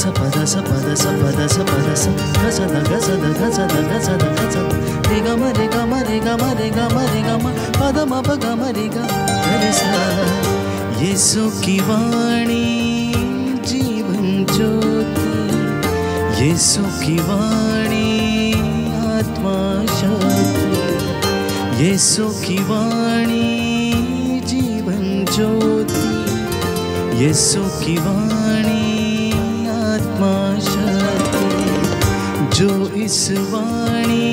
सपद सपद सपद सपद स गसद गसद गसद गसद गसद रे ग म रे ग म रे ग म रे ग म रे ग म पद म प ग म रे ग रे सा। यीशु की वाणी जीवन ज्योति, यीशु की वाणी आत्मा शक्ति, यीशु की वाणी जीवन ज्योति, यीशु की वाणी आत्मा शक्ति। जो इस वाणी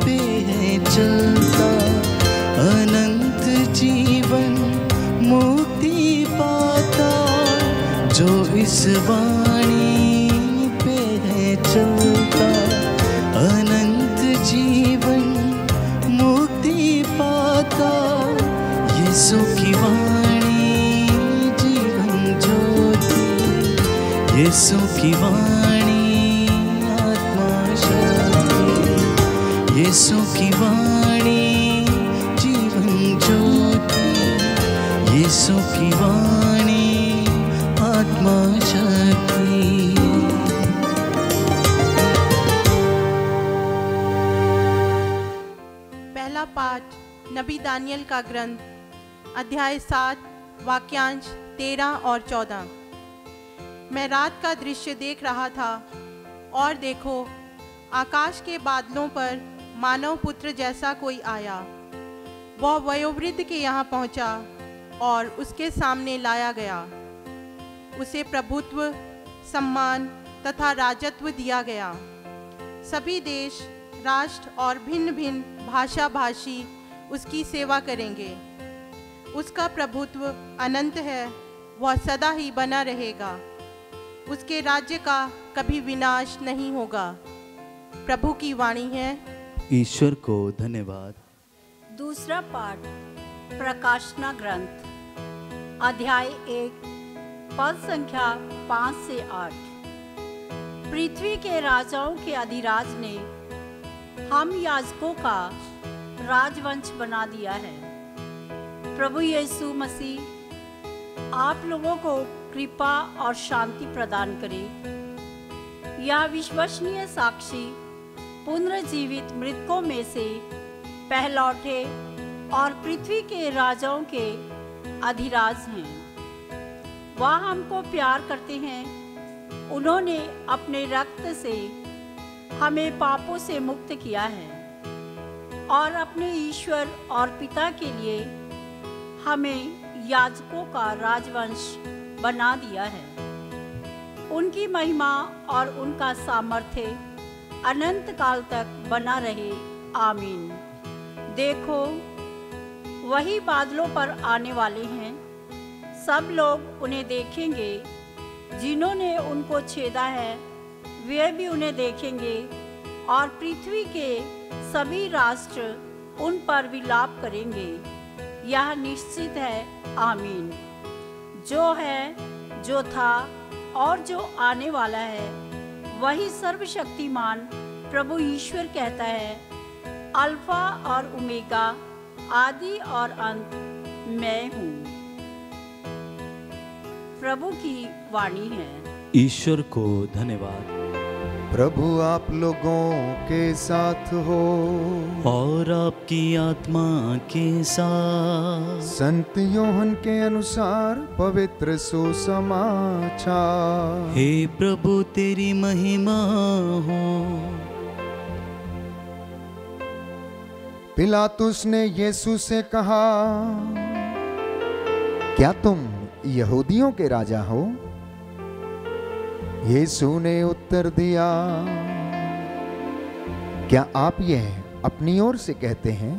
पे है चलता अनंत जीवन मुक्ति पाता। जो इस वाणी पे है चलता अनंत जीवन मुक्ति पाता। यीशु की वाणी जीवन ज्योति, यीशु की वाणी आत्मा शक्ति, यीशु की वाणी जीवन ज्योति, यीशु की वाणी आत्मा शक्ति। पहला पाठ नबी दानियल का ग्रंथ, अध्याय 7, वाक्यांश 13 और 14। मैं रात का दृश्य देख रहा था और देखो, आकाश के बादलों पर मानव पुत्र जैसा कोई आया। वह वयोवृद्ध के यहाँ पहुँचा और उसके सामने लाया गया। उसे प्रभुत्व, सम्मान तथा राजत्व दिया गया। सभी देश, राष्ट्र और भिन्न भिन्न भाषा भाषी उसकी सेवा करेंगे। उसका प्रभुत्व अनंत है, वह सदा ही बना रहेगा। उसके राज्य का कभी विनाश नहीं होगा। प्रभु की वाणी है। ईश्वर को धन्यवाद। दूसरा पाठ प्रकाशना ग्रंथ, अध्याय 1, पद संख्या 5 से 8। पृथ्वी के राजाओं के अधिराज ने हम याजकों का राजवंश बना दिया है। प्रभु यीशु मसीह आप लोगों को कृपा और शांति प्रदान करे। यह विश्वसनीय साक्षी पुनर्जीवित मृतकों में से पहलौठे और पृथ्वी के राजाओं के अधिराज हैं। वह हमको प्यार करते हैं। उन्होंने अपने रक्त से हमें पापों से मुक्त किया है और अपने ईश्वर और पिता के लिए हमें याजकों का राजवंश बना दिया है। उनकी महिमा और उनका सामर्थ्य अनंत काल तक बना रहे। आमीन। देखो, वही बादलों पर आने वाले हैं। सब लोग उन्हें देखेंगे। जिन्होंने उनको छेदा है वे भी उन्हें देखेंगे और पृथ्वी के सभी राष्ट्र उन पर विलाप करेंगे। यह निश्चित है। आमीन। जो है, जो था और जो आने वाला है, वही सर्वशक्तिमान प्रभु ईश्वर कहता है, अल्फा और ओमेगा, आदि और अंत, मैं हूँ। प्रभु की वाणी है। ईश्वर को धन्यवाद। प्रभु आप लोगों के साथ हो और आपकी आत्मा के साथ। संत योहन के अनुसार पवित्र सुसमाचार। हे प्रभु तेरी महिमा हो। पिलातुस ने यीशु से कहा, क्या तुम यहूदियों के राजा हो? यीशु ने उत्तर दिया, क्या आप यह अपनी ओर से कहते हैं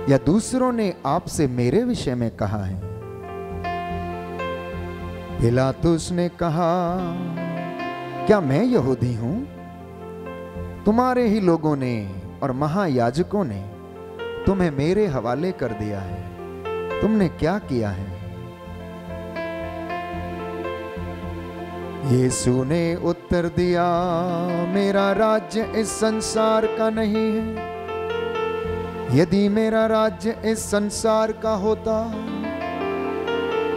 या दूसरों ने आपसे मेरे विषय में कहा है? पिलातुस ने कहा, क्या मैं यहूदी हूं? तुम्हारे ही लोगों ने और महायाजकों ने तुम्हें मेरे हवाले कर दिया है। तुमने क्या किया है? यीशु ने उत्तर दिया, मेरा राज्य इस संसार का नहीं है। यदि मेरा राज्य इस संसार का होता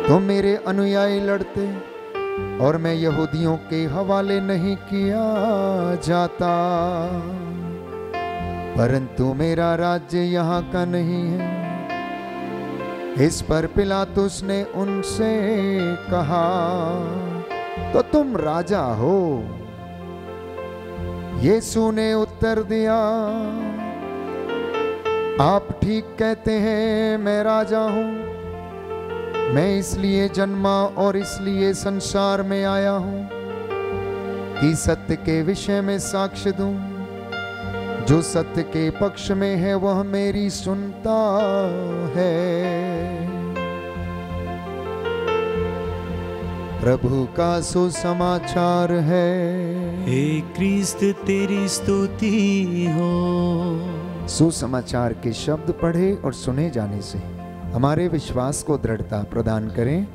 तो मेरे अनुयायी लड़ते और मैं यहूदियों के हवाले नहीं किया जाता, परंतु मेरा राज्य यहाँ का नहीं है। इस पर पिलातुस ने उनसे कहा, तो तुम राजा हो? यीशु ने उत्तर दिया, आप ठीक कहते हैं, मैं राजा हूं। मैं इसलिए जन्मा और इसलिए संसार में आया हूं कि सत्य के विषय में साक्ष्य दूं। जो सत्य के पक्ष में है वह मेरी सुनता है। प्रभु का सुसमाचार है। हे क्रिस्त तेरी स्तुति हो। सुसमाचार के शब्द पढ़े और सुने जाने से हमारे विश्वास को दृढ़ता प्रदान करें।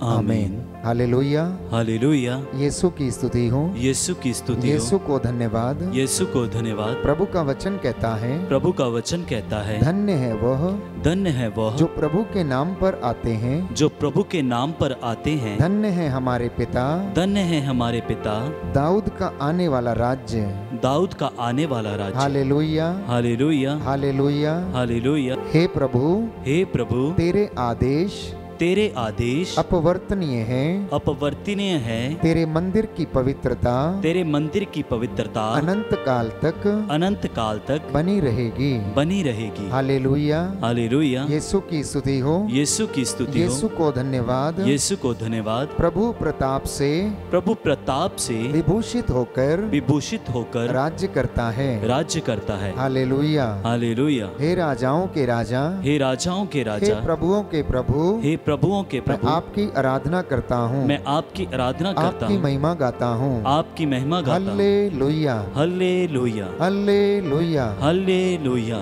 आमीन। Hallelujah, hallelujah. यीशु की स्तुति हो, यीशु की स्तुति हो। यीशु को धन्यवाद, यीशु को धन्यवाद। प्रभु का वचन कहता है, प्रभु का वचन कहता है, धन्य है वह, धन्य है वह जो प्रभु के नाम पर आते हैं, जो प्रभु के नाम पर आते हैं। धन्य है हमारे पिता, धन्य है हमारे पिता दाऊद का आने वाला राज्य, दाऊद का आने वाला राज्य। Hallelujah, hallelujah, hallelujah, hallelujah. हे प्रभु, हे प्रभु, तेरे आदेश तेरे आदेश अपवर्तनीय है, अपवर्तनीय है। तेरे मंदिर की पवित्रता, तेरे मंदिर की पवित्रता अनंत काल तक, अनंत काल तक बनी रहेगी, बनी रहेगी। Hallelujah, hallelujah. यीशु की स्तुति हो, यीशु की स्तुति हो। यीशु को धन्यवाद, यीशु को धन्यवाद। प्रभु प्रताप से, प्रभु प्रताप से विभूषित होकर, विभूषित होकर राज्य करता है, राज्य करता है। Hallelujah, hallelujah. हे राजाओं के राजा, हे राजाओं के हे राजा, प्रभुओं के प्रभु, हे प्रभुओं के मैं प्रभु, आपकी आराधना करता हूँ, मैं आपकी आराधना करता आपकी हूँ, महिमा गाता हूँ, आपकी महिमा गाता हूँ। Hallelujah, hallelujah, hallelujah. हालेलुया।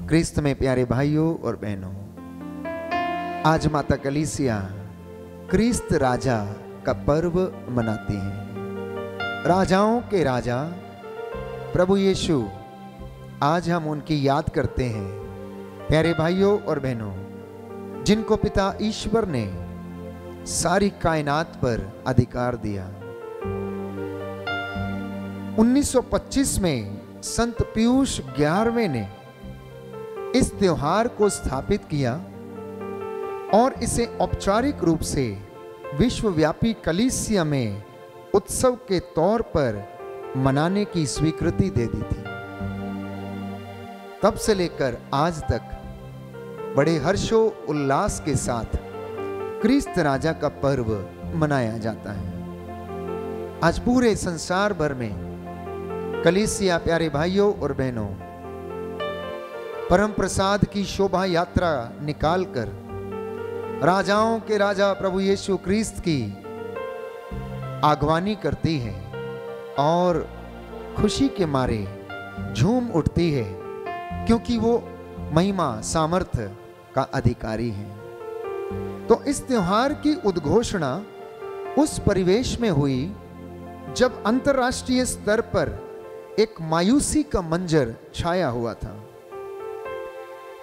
क्रिस्त में प्यारे भाइयों और बहनों, आज माता कलीसिया क्रिस्त राजा का पर्व मनाती है। राजाओं के राजा प्रभु यीशु, आज हम उनकी याद करते हैं। प्यारे भाइयों और बहनों, जिनको पिता ईश्वर ने सारी कायनात पर अधिकार दिया। 1925 में संत पीयूष 11वें ने इस त्योहार को स्थापित किया और इसे औपचारिक रूप से विश्वव्यापी कलीसिया में उत्सव के तौर पर मनाने की स्वीकृति दे दी थी। तब से लेकर आज तक बड़े हर्षो उल्लास के साथ क्रिस्त राजा का पर्व मनाया जाता है। आज पूरे संसार भर में कलीसिया, प्यारे भाइयों और बहनों, परम प्रसाद की शोभा यात्रा निकालकर राजाओं के राजा प्रभु यीशु क्रिस्त की आगवानी करती है और खुशी के मारे झूम उठती है, क्योंकि वो महिमा सामर्थ्य का अधिकारी है। तो इस त्योहार की उद्घोषणा उस परिवेश में हुई जब अंतर्राष्ट्रीय स्तर पर एक मायूसी का मंजर छाया हुआ था।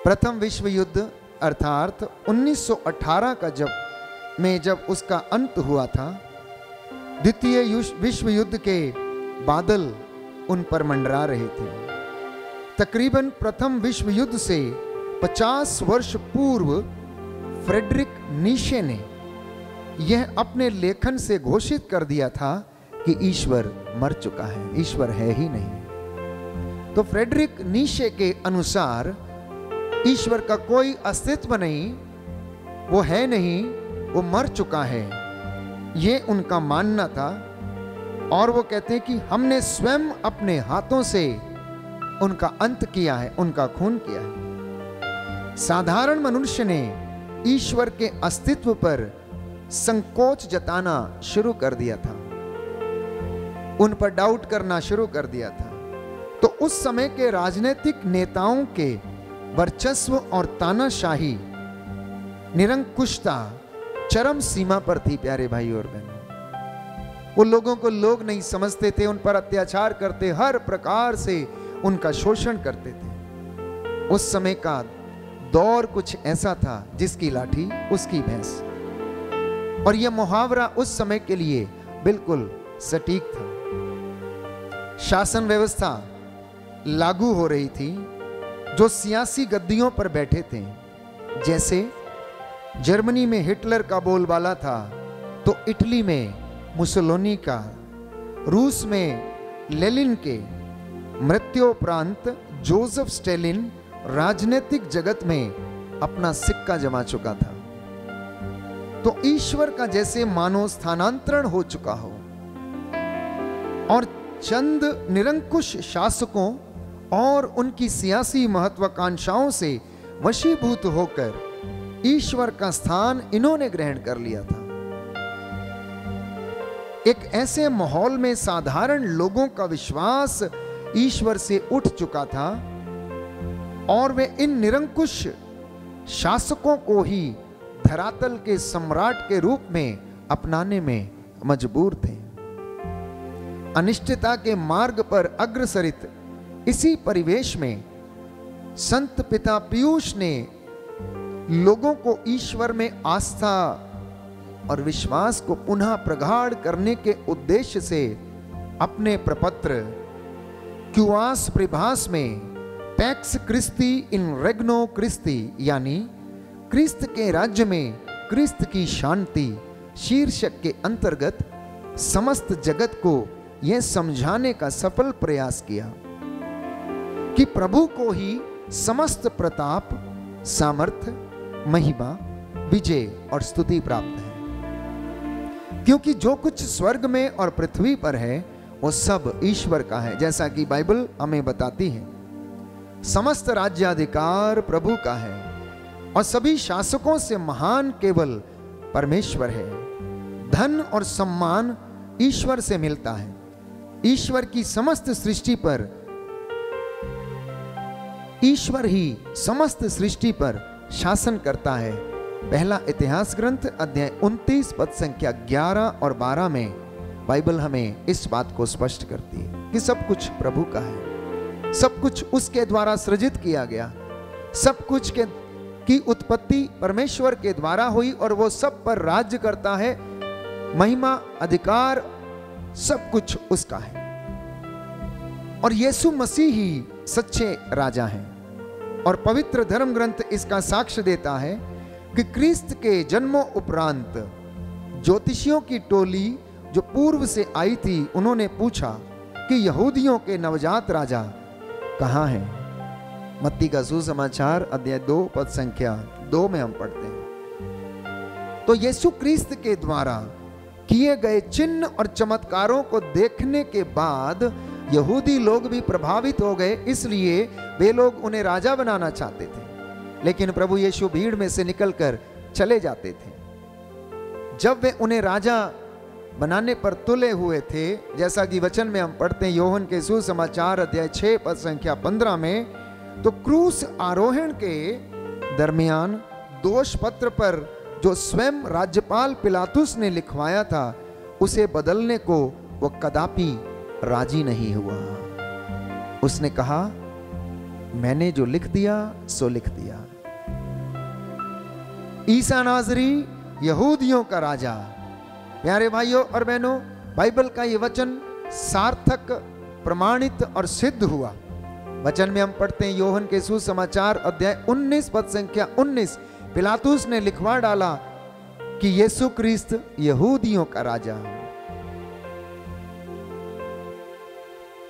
प्रथम विश्व युद्ध अर्थात 1918 का जब उसका अंत हुआ था, द्वितीय विश्व युद्ध के बादल उन पर मंडरा रहे थे। तकरीबन प्रथम विश्व युद्ध से 50 वर्ष पूर्व फ्रेडरिक नीशे ने यह अपने लेखन से घोषित कर दिया था कि ईश्वर मर चुका है, ईश्वर है ही नहीं। तो फ्रेडरिक नीशे के अनुसार ईश्वर का कोई अस्तित्व नहीं, वो है नहीं, वो मर चुका है, ये उनका मानना था। और वो कहते हैं कि हमने स्वयं अपने हाथों से उनका अंत किया है, उनका खून किया है। साधारण मनुष्य ने ईश्वर के अस्तित्व पर संकोच जताना शुरू कर दिया था, उन पर डाउट करना शुरू कर दिया था। तो उस समय के राजनीतिक नेताओं के वर्चस्व और तानाशाही, निरंकुशता चरम सीमा पर थी। प्यारे भाई और बहनों, वो लोगों को लोग नहीं समझते थे, उन पर अत्याचार करते, हर प्रकार से उनका शोषण करते थे। उस समय का दौर कुछ ऐसा था, जिसकी लाठी उसकी भैंस। और यह मुहावरा उस समय के लिए बिल्कुल सटीक था। शासन व्यवस्था लागू हो रही थी। जो सियासी गद्दियों पर बैठे थे, जैसे जर्मनी में हिटलर का बोलबाला था, तो इटली में मुसोलिनी का, रूस में लेनिन के, मृत्योपरांत जोसेफ स्टालिन राजनीतिक जगत में अपना सिक्का जमा चुका था। तो ईश्वर का जैसे मानो स्थानांतरण हो चुका हो और चंद निरंकुश शासकों और उनकी सियासी महत्वाकांक्षाओं से वशीभूत होकर ईश्वर का स्थान इन्होंने ग्रहण कर लिया था। एक ऐसे माहौल में साधारण लोगों का विश्वास ईश्वर से उठ चुका था और वे इन निरंकुश शासकों को ही धरातल के सम्राट के रूप में अपनाने में मजबूर थे। अनिश्चितता के मार्ग पर अग्रसरित इसी परिवेश में संत पिता पीयूष ने लोगों को ईश्वर में आस्था और विश्वास को पुनः प्रगाढ़ करने के उद्देश्य से अपने प्रपत्र क्यूआस प्रिभास में पैक्स क्रिस्ती इन रेग्नो क्रिस्ती यानी क्रिस्त के राज्य में क्रिस्त की शांति शीर्षक के अंतर्गत समस्त जगत को यह समझाने का सफल प्रयास किया कि प्रभु को ही समस्त प्रताप, सामर्थ्य, महिमा, विजय और स्तुति प्राप्त है, क्योंकि जो कुछ स्वर्ग में और पृथ्वी पर है वो सब ईश्वर का है। जैसा कि बाइबल हमें बताती है, समस्त राज्याधिकार प्रभु का है और सभी शासकों से महान केवल परमेश्वर है। धन और सम्मान ईश्वर से मिलता है। ईश्वर की समस्त सृष्टि पर, ईश्वर ही समस्त सृष्टि पर शासन करता है। पहला इतिहास ग्रंथ अध्याय 29 पद संख्या 11 और 12 में बाइबल हमें इस बात को स्पष्ट करती है कि सब कुछ प्रभु का है, सब कुछ उसके द्वारा सृजित किया गया, सब कुछ की उत्पत्ति परमेश्वर के द्वारा हुई और वो सब पर राज्य करता है। महिमा, अधिकार, सब कुछ उसका है और यीशु मसीह ही सच्चे राजा हैं। और पवित्र धर्म ग्रंथ इसका साक्ष्य देता है कि क्रिस्त के जन्मों उपरांत ज्योतिषियों की टोली जो पूर्व से आई थी, उन्होंने पूछा कि यहूदियों के नवजात राजा कहाँ हैं। मत्ती का सुसमाचार अध्याय 2 पद संख्या 2 में हम पढ़ते हैं। तो यीशु क्रिस्त के द्वारा किए गए चिन्ह और चमत्कारों को देखने के बाद यहूदी लोग भी प्रभावित हो गए, इसलिए वे लोग उन्हें राजा बनाना चाहते थे। लेकिन प्रभु यीशु भीड़ में से निकलकर चले जाते थे। जब वे उन्हें राजा बनाने पर तुले हुए थे, जैसा कि वचन में हम पढ़ते हैं यूहन्ना के सुसमाचार अध्याय 6 पद संख्या 15 में, तो क्रूस आरोहण के दरमियान दोष पत्र पर जो स्वयं राज्यपाल पिलातुस ने लिखवाया था, उसे बदलने को वह कदापि राजी नहीं हुआ। उसने कहा, मैंने जो लिख दिया सो लिख दिया। ईसा नाजरी यहूदियों का राजा। प्यारे भाइयों और बहनों, बाइबल का ये वचन सार्थक, प्रमाणित और सिद्ध हुआ। वचन में हम पढ़ते हैं यूहन्ना के सुसमाचार अध्याय 19 पद संख्या 19, पिलातुस ने लिखवा डाला कि यीशु क्रिस्त यहूदियों का राजा।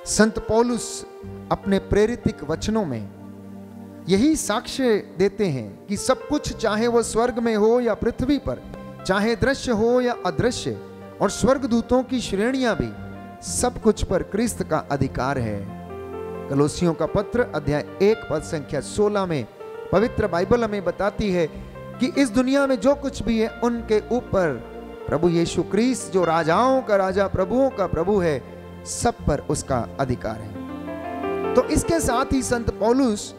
संत पौलुस अपने प्रेरितिक वचनों में यही साक्ष्य देते हैं कि सब कुछ, चाहे वो स्वर्ग में हो या पृथ्वी पर, चाहे दृश्य हो या अदृश्य, और स्वर्गदूतों की श्रेणियां भी, सब कुछ पर क्रिस्त का अधिकार है। कलोसियों का पत्र अध्याय 1 पद संख्या 16 में पवित्र बाइबल हमें बताती है कि इस दुनिया में जो कुछ भी है उनके ऊपर प्रभु यीशु क्रिस्त, जो राजाओं का राजा, प्रभुओं का प्रभु है, सब पर उसका अधिकार है। तो इसके साथ ही संत पौलुस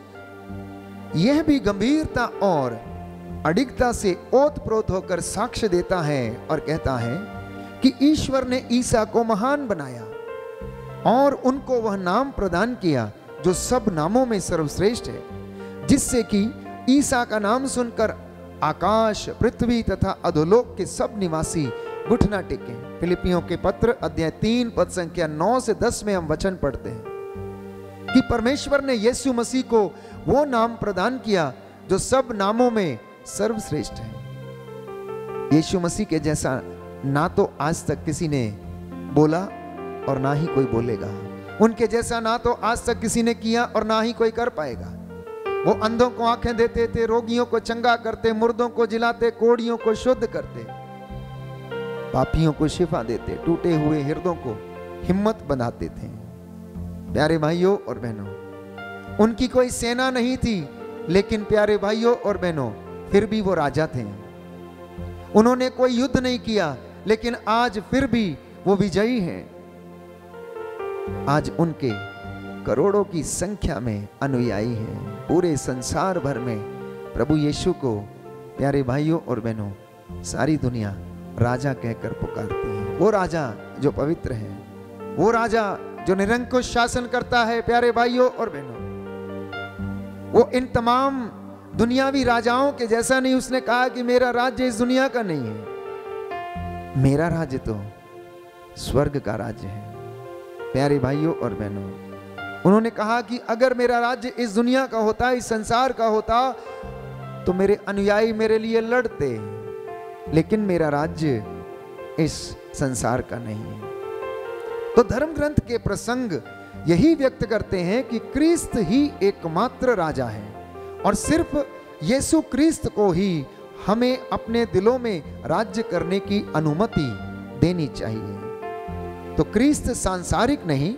यह भी गंभीरता और अडिगता से ओतप्रोत होकर साक्ष्य देता है और कहता है कि ईश्वर ने ईसा को महान बनाया और उनको वह नाम प्रदान किया जो सब नामों में सर्वश्रेष्ठ है, जिससे कि ईसा का नाम सुनकर आकाश, पृथ्वी तथा अधोलोक के सब निवासी घुटना टेकें। फिलिपियों के पत्र अध्याय 3 पद संख्या 9 से 10 में हम वचन पढ़ते हैं कि परमेश्वर ने यीशु मसीह को वो नाम प्रदान किया जो सब नामों में सर्वश्रेष्ठ है। यीशु मसीह के जैसा ना तो आज तक किसी ने बोला और ना ही कोई बोलेगा। उनके जैसा ना तो आज तक किसी ने किया और ना ही कोई कर पाएगा। वो अंधों को आंखें देते थे, रोगियों को चंगा करते, मुर्दों को जिलाते, कोढ़ियों को शुद्ध करते, पापियों को शिफा देते, टूटे हुए हृदयों को हिम्मत बनाते थे। प्यारे भाइयों और बहनों, उनकी कोई सेना नहीं थी, लेकिन प्यारे भाइयों और बहनों फिर भी वो राजा थे। उन्होंने कोई युद्ध नहीं किया, लेकिन आज फिर भी वो विजयी हैं। आज उनके करोड़ों की संख्या में अनुयायी हैं। पूरे संसार भर में प्रभु यीशु को प्यारे भाइयों और बहनों सारी दुनिया राजा कहकर पुकारती है। वो राजा जो पवित्र है, वो राजा जो निरंकुश शासन करता है। प्यारे भाइयों और बहनों, वो इन तमाम दुनियावी राजाओं के जैसा नहीं। उसने कहा कि मेरा राज्य इस दुनिया का नहीं है, मेरा राज्य तो स्वर्ग का राज्य है। प्यारे भाइयों और बहनों, उन्होंने कहा कि अगर मेरा राज्य इस दुनिया का होता, इस संसार का होता, तो मेरे अनुयायी मेरे लिए लड़ते, लेकिन मेरा राज्य इस संसार का नहीं है। तो धर्म ग्रंथ के प्रसंग यही व्यक्त करते हैं कि क्रिस्त ही एकमात्र राजा है और सिर्फ यीशु क्रिस्त को ही हमें अपने दिलों में राज्य करने की अनुमति देनी चाहिए। तो क्रिस्त सांसारिक नहीं,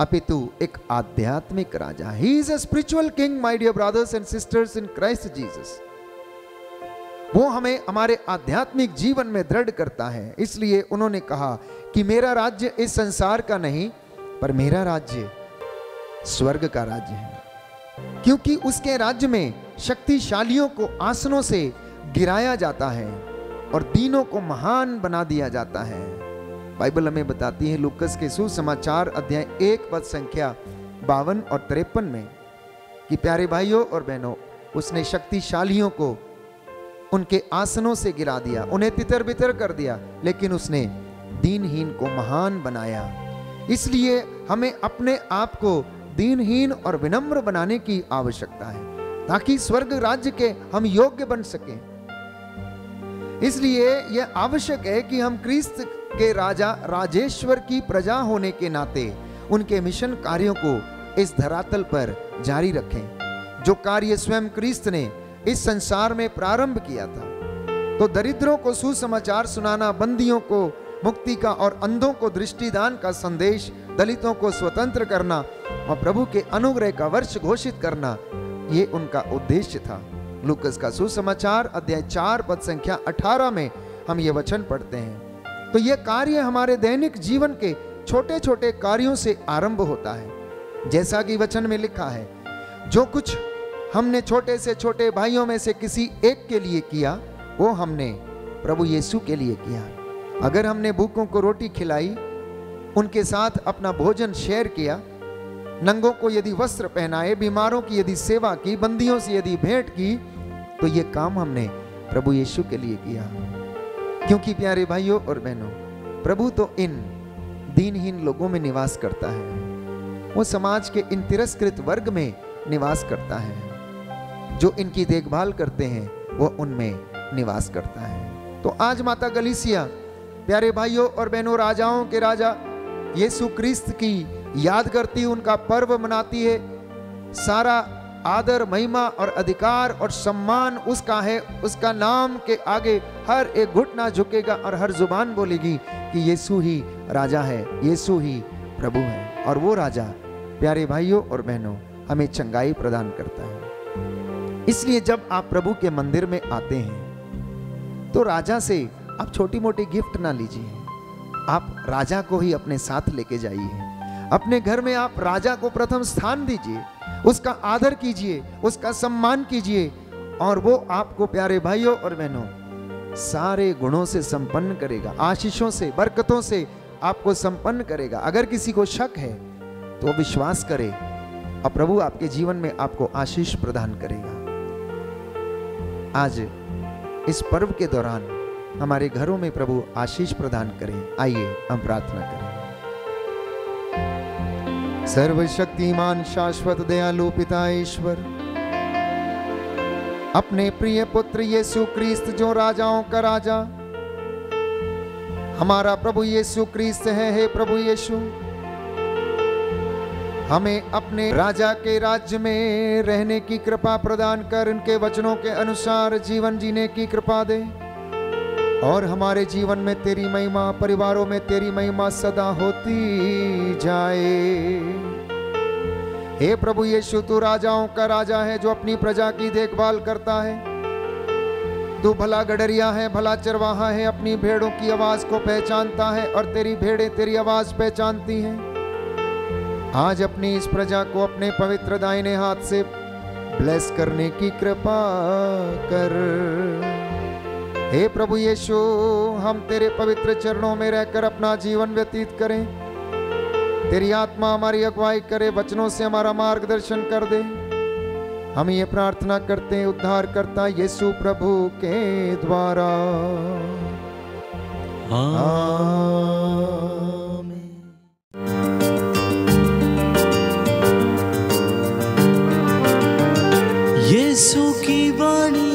अपितु एक आध्यात्मिक राजा। He is a spiritual king, my dear brothers and sisters in Christ Jesus. वो हमें हमारे आध्यात्मिक जीवन में दृढ़ करता है। इसलिए उन्होंने कहा कि मेरा राज्य इस संसार का नहीं, पर मेरा राज्य स्वर्ग का राज्य है, क्योंकि उसके राज्य में शक्तिशालियों को आसनों से गिराया जाता है और दीनों को महान बना दिया जाता है। बाइबल हमें बताती है लूकस के सुसमाचार अध्याय 1 पद संख्या 52 और 53 में कि प्यारे भाइयों और बहनों, उसने शक्तिशालियों को उनके आसनों से गिरा दिया, उन्हें तितर बितर कर दिया, लेकिन उसने दीनहीन को महान बनाया। इसलिए हमें अपने आप को दीनहीन और विनम्र बनाने की आवश्यकता है, ताकि स्वर्ग राज्य के हम योग्य बन सकें। इसलिए यह आवश्यक है कि हम क्रिस्त के राजा राजेश्वर की प्रजा होने के नाते उनके मिशन कार्यों को इस धरातल पर जारी रखें, जो कार्य स्वयं क्रिस्त ने इस संसार में प्रारंभ किया था। तो दरिद्रों को सुसमाचार सुनाना, बंदियों को मुक्ति का और अंधों को दृष्टिदान का संदेश, दलितों को स्वतंत्र करना और प्रभु के अनुग्रह का वर्ष घोषित करना, ये उनका उद्देश्य था। लूकस का सुसमाचार अध्याय 4 पद संख्या 18 में हम ये वचन पढ़ते हैं। तो ये कार्य हमारे दैनिक जीवन के छोटे छोटे कार्यों से आरंभ होता है। जैसा कि वचन में लिखा है, जो कुछ हमने छोटे से छोटे भाइयों में से किसी एक के लिए किया, वो हमने प्रभु यीशु के लिए किया। अगर हमने भूखों को रोटी खिलाई, उनके साथ अपना भोजन शेयर किया, नंगों को यदि वस्त्र पहनाए, बीमारों की यदि सेवा की, बंदियों से यदि भेंट की, तो ये काम हमने प्रभु यीशु के लिए किया। क्योंकि प्यारे भाइयों और बहनों, प्रभु तो इन दीनहीन लोगों में निवास करता है। वो समाज के इन तिरस्कृत वर्ग में निवास करता है। जो इनकी देखभाल करते हैं, वो उनमें निवास करता है। तो आज माता गलीसिया प्यारे भाइयों और बहनों, राजाओं के राजा यीशु क्रिस्त की याद करती, उनका पर्व मनाती है। सारा आदर, महिमा और अधिकार और सम्मान उसका है। उसका नाम के आगे हर एक घुटना झुकेगा और हर जुबान बोलेगी कि यीशु ही राजा है, यीशु ही प्रभु है। और वो राजा प्यारे भाइयों और बहनों हमें चंगाई प्रदान करता है। इसलिए जब आप प्रभु के मंदिर में आते हैं, तो राजा से आप छोटी मोटी गिफ्ट ना लीजिए, आप राजा को ही अपने साथ लेके जाइए। अपने घर में आप राजा को प्रथम स्थान दीजिए, उसका आदर कीजिए, उसका सम्मान कीजिए, और वो आपको प्यारे भाइयों और बहनों सारे गुणों से संपन्न करेगा, आशीषों से, बरकतों से आपको संपन्न करेगा। अगर किसी को शक है तो विश्वास करे और प्रभु आपके जीवन में आपको आशीष प्रदान करेगा। आज इस पर्व के दौरान हमारे घरों में प्रभु आशीष प्रदान करें। आइए हम प्रार्थना करें। सर्वशक्तिमान शाश्वत दयालु पिता ईश्वर, अपने प्रिय पुत्र यीशु क्रिस्त जो राजाओं का राजा हमारा प्रभु यीशु क्रिस्त है, हे प्रभु यीशु, हमें अपने राजा के राज्य में रहने की कृपा प्रदान कर उनके वचनों के अनुसार जीवन जीने की कृपा दे और हमारे जीवन में तेरी महिमा, परिवारों में तेरी महिमा सदा होती जाए। हे प्रभु यीशु, तू राजाओं का राजा है जो अपनी प्रजा की देखभाल करता है। तू भला गडरिया है, भला चरवाहा है, अपनी भेड़ों की आवाज को पहचानता है और तेरी भेड़ें तेरी आवाज पहचानती हैं। आज अपनी इस प्रजा को अपने पवित्र दाहिने हाथ से ब्लेस करने की कृपा कर। हे प्रभु यीशु, हम तेरे पवित्र चरणों में रहकर अपना जीवन व्यतीत करें। तेरी आत्मा हमारी अगुवाई करे, वचनों से हमारा मार्गदर्शन कर दे। हम ये प्रार्थना करते हैं उद्धारकर्ता यीशु प्रभु के द्वारा, आमीन। यीशु की वाणी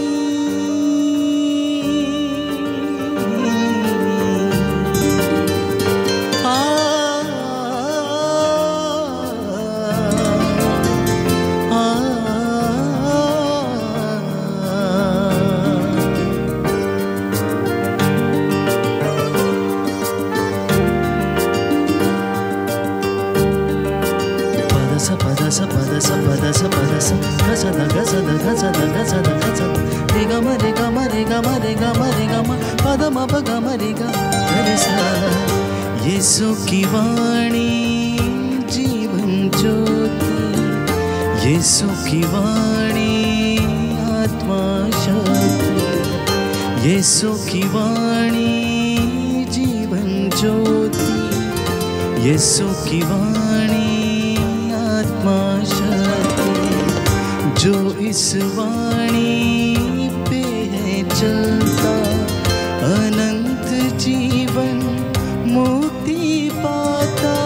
यीशु की वाणी जीवन ज्योति, यीशु की वाणी आत्मा शक्ति, यीशु की वाणी जीवन ज्योति, यीशु की वाणी आत्मा शक्ति। जो इस वाणी पे है चलता, अनंत जीवन मुक्ति पाता।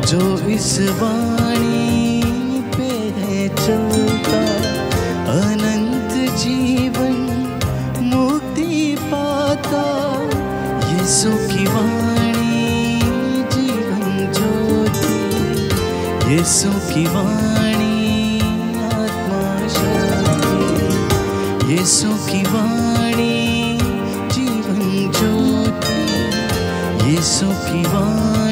जो इस वाणी पे है चलता, अनंत जीवन मुक्ति पाता। यीशु की वाणी जीवन ज्योति, यीशु की वाणी आत्मा शक्ति, यीशु की वाणी जीवन ज्योति, यीशु की वाणी